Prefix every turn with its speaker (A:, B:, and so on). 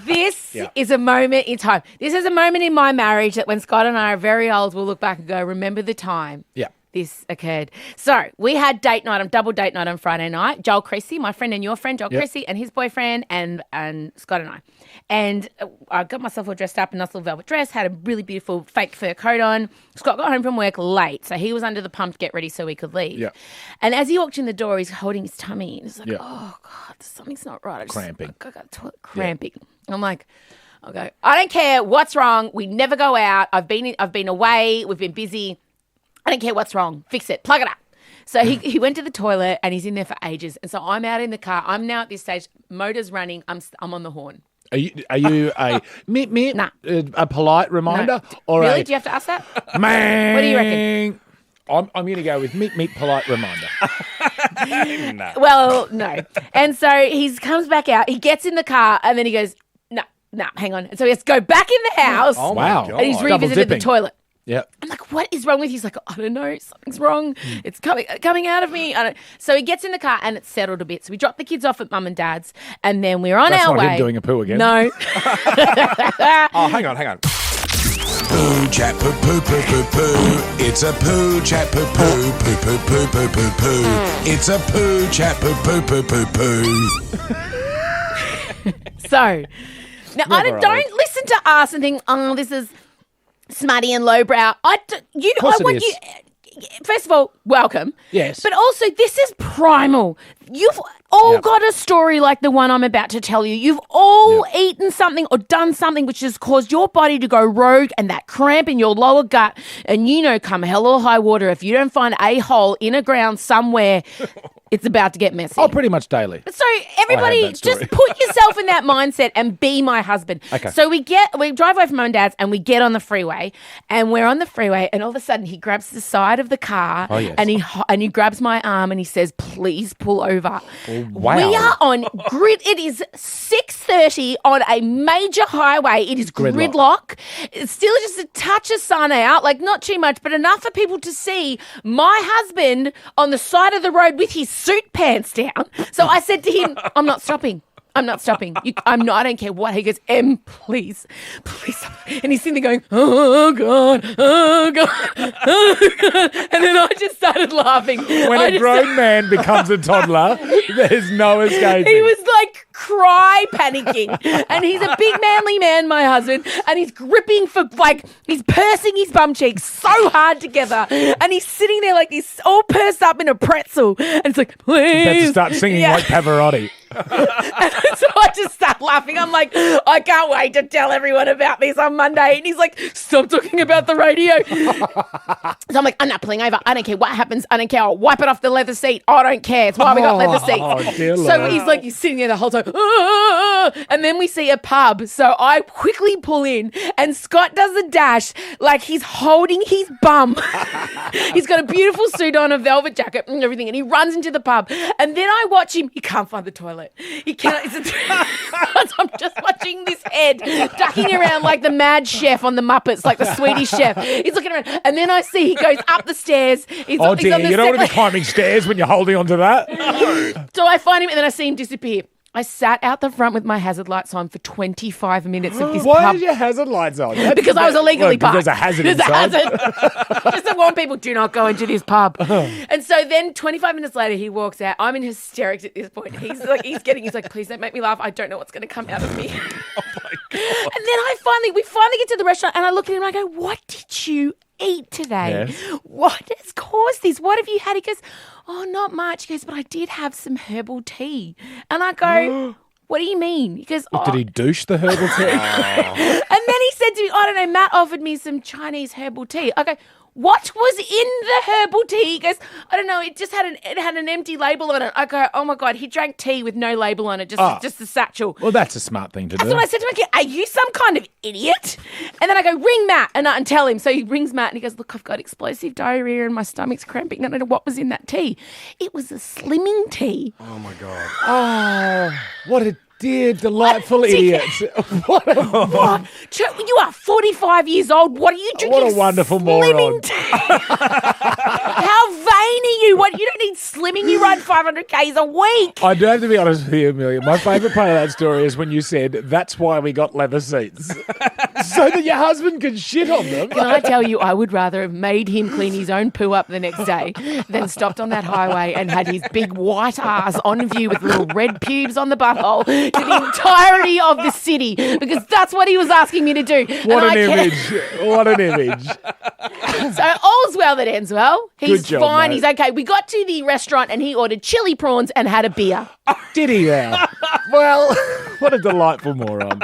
A: This is a moment in time. This is a moment in my marriage that when Scott and I are very old, we'll look back and go, remember the time.
B: Yeah.
A: This occurred. So we had double date night on Friday night. Joel Creasy, my friend and your friend, Joel Creasy, and his boyfriend, and Scott and I. And I got myself all dressed up in a nice little velvet dress, had a really beautiful fake fur coat on. Scott got home from work late, so he was under the pump to get ready so we could leave.
B: Yeah.
A: And as he walked in the door, he's holding his tummy, and he's like, oh, God, something's not right.
B: Cramping.
A: I got toilet cramping. Yeah. I'm like, I don't care what's wrong. We never go out. I've been away. We've been busy. I don't care what's wrong. Fix it. Plug it up. So he went to the toilet and he's in there for ages. And so I'm out in the car. I'm now at this stage. Motor's running. I'm on the horn.
B: Are you a
A: Nah.
B: a polite reminder?
A: No.
B: Or
A: Really? Do you have to ask that?
B: Man.
A: What do you reckon?
B: I'm going to go with meet polite reminder.
C: No.
A: Well, no. And so he comes back out. He gets in the car and then he goes, no, hang on. And so he has to go back in the house.
C: Oh,
B: Wow.
C: my God.
A: And he's revisited the
B: dipping.
A: toilet.
B: Yeah.
A: I'm like, what is wrong with you? He's like, I don't know. Something's wrong. It's coming out of me. So he gets in the car and it's settled a bit. So we dropped the kids off at mum and dad's and then we're on
B: That's
A: our
B: not
A: way.
B: him doing a poo again.
A: No.
C: Oh, hang on.
D: Poo chat poo poo poo poo poo. It's a poo chat poo poo poo poo poo poo poo poo. It's a poo chat poo poo poo poo poo.
A: So now don't listen to us and think, oh, this is smutty and lowbrow. First of all, welcome.
B: Yes.
A: But also, this is primal. You've all got a story like the one I'm about to tell you. You've all eaten something or done something which has caused your body to go rogue and that cramp in your lower gut. And come hell or high water, if you don't find a hole in a ground somewhere, it's about to get messy.
B: Oh, pretty much daily.
A: So everybody,
B: that story.
A: just put yourself in that mindset and be my husband.
B: Okay.
A: So we drive away from mum and dad's and we get on the freeway and we're on the freeway and all of a sudden he grabs the side of the car and he grabs my arm and he says, "Please pull over."
B: Oh, wow.
A: We are on grid. It is 6:30 on a major highway. It is gridlock. It's still just a touch of sun out, like not too much, but enough for people to see my husband on the side of the road with his suit pants down. So I said to him, I'm not stopping. I don't care what. He goes, "Em, please. And he's sitting there going, oh God. And then I just started laughing.
B: When a grown man becomes a toddler, there's no escaping.
A: He was like cry panicking. And he's a big manly man, my husband, and he's gripping for he's pursing his bum cheeks so hard together. And he's sitting there like this, all pursed up in a pretzel. And it's like, please.
B: About to start singing like Pavarotti.
A: And so I just start laughing. I'm like, I can't wait to tell everyone about this on Monday. And he's like, stop talking about the radio. So I'm like, I'm not pulling over. I don't care what happens. I don't care. I'll wipe it off the leather seat. I don't care. It's why we got leather seats.
B: Oh, dear
A: So
B: Lord.
A: he's sitting there the whole time. And then we see a pub. So I quickly pull in and Scott does a dash like he's holding his bum. He's got a beautiful suit on, a velvet jacket and everything. And he runs into the pub. And then I watch him. He can't find the toilet. He cannot. I'm just watching this head ducking around like the mad chef on the Muppets, like the Swedish chef. He's looking around. And then I see he goes up the stairs. He's
B: Oh,
A: he's
B: dear.
A: on the
B: You don't want to be
A: second-
B: climbing stairs when you're holding onto that.
A: So I find him and then I see him disappear. I sat out the front with my hazard lights on for 25 minutes of this
B: Why
A: pub.
B: is your hazard lights on?
A: Because I was illegally parked.
B: There's a hazard
A: There's
B: inside.
A: a hazard. Just to warn people, do not go into this pub. And so then 25 minutes later, he walks out. I'm in hysterics at this point. He's like, please don't make me laugh. I don't know what's going to come out of me. Oh my God. And then we finally get to the restaurant and I look at him and I go, what did you eat today?
B: Yes.
A: What has caused this? What have you had? He goes, oh, not much. He goes, but I did have some herbal tea. And I go, what do you mean? He goes,
B: Did he douche the herbal tea?
A: And then he said to me, I don't know, Matt offered me some Chinese herbal tea. I go, what was in the herbal tea? He goes, I don't know, it had an empty label on it. I go, oh my God, he drank tea with no label on it, just a satchel.
B: Well, that's a smart thing to do.
A: That's what I said to him. Are you some kind of idiot? And then I go, ring Matt and tell him. So he rings Matt and he goes, look, I've got explosive diarrhea and my stomach's cramping. I don't know what was in that tea. It was a slimming tea.
C: Oh, my God.
B: Oh, what a dear, delightful idiot. What a...
A: What? You are 45 years old. What are you drinking?
B: What a wonderful
A: slimming
B: moron.
A: tea? How vain training you. What? You don't need slimming. You run 500 Ks a week.
B: I do have to be honest with you, Amelia. My favourite part of that story is when you said, that's why we got leather seats. So that your husband could shit on them.
A: Can I tell you, I would rather have made him clean his own poo up the next day than stopped on that highway and had his big white arse on view with little red pubes on the butthole to the entirety of the city, because that's what he was asking me to do.
B: What an image. What an image.
A: So all's well that ends well. He's
B: Good job,
A: fine.
B: mate.
A: He's okay. We got to the restaurant and he ordered chili prawns and had a beer.
B: Did he now? Well, what a delightful moron.